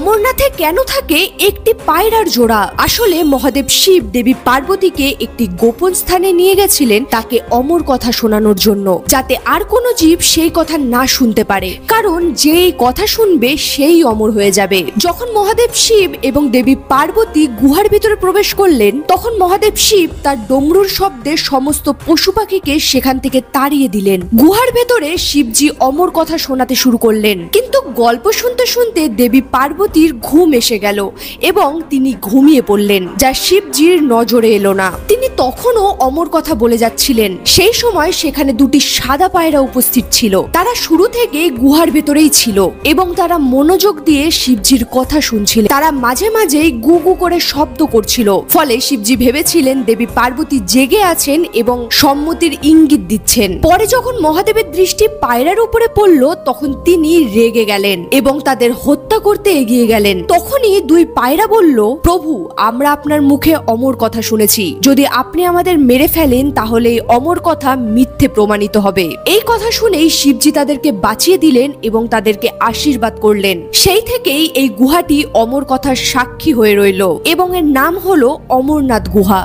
অমরনাথে কেন থাকে একটি পায়রার জোড়া? আসলে মহাদেব শিব দেবী পার্বতীকে একটি গোপন স্থানে নিয়ে গেছিলেন তাকে অমর কথা শোনানোর জন্য, যাতে আর কোনো জীব সেই কথা না শুনতে পারে, কারণ যেই কথা শুনবে সেই অমর হয়ে যাবে। যখন মহাদেব শিব এবং দেবী পার্বতী গুহার ভিতরে প্রবেশ করলেন, তখন মহাদেব শিব তার ডমরুর শব্দে সমস্ত পশু পাখিকে সেখান থেকে তাড়িয়ে দিলেন। গুহার ভেতরে শিবজি অমর কথা শোনাতে শুরু করলেন, কিন্তু গল্প শুনতে শুনতে দেবী পার্বতীর ঘুম এসে গেল এবং তিনি ঘুমিয়ে পড়লেন, যা শিবজির নজরে এলো না। তিনি তখনও অমর কথা বলে যাচ্ছিলেন। সেই সময় সেখানে দুটি সাদা পায়রা উপস্থিত ছিল। তারা শুরু থেকে গুহার ভেতরেই ছিল এবং তারা মনোযোগ দিয়ে শিবজির কথা শুনছিল। তারা মাঝে মাঝেই গু গু করে শব্দ করছিল, ফলে শিবজি ভেবেছিলেন দেবী পার্বতী জেগে আছেন এবং সম্মতির ইঙ্গিত দিচ্ছেন। পরে যখন মহাদেবের দৃষ্টি পায়রার উপরে পড়ল, তখন তিনি রেগে গেলেন এবং তাদের হত্যা করতে এগিয়ে গেলেন। তখনই দুই পায়রা বলল, প্রভু, আমরা আপনার মুখে অমর কথা শুনেছি, যদি আপনি আমাদের মেরে ফেলেন তাহলে এই অমর কথা মিথ্যে প্রমাণিত হবে। এই কথা শুনেই শিবজি তাদেরকে বাঁচিয়ে দিলেন এবং তাদেরকে আশীর্বাদ করলেন। সেই থেকেই এই গুহাটি অমর কথার সাক্ষী হয়ে রইল এবং এর নাম হলো অমরনাথ গুহা।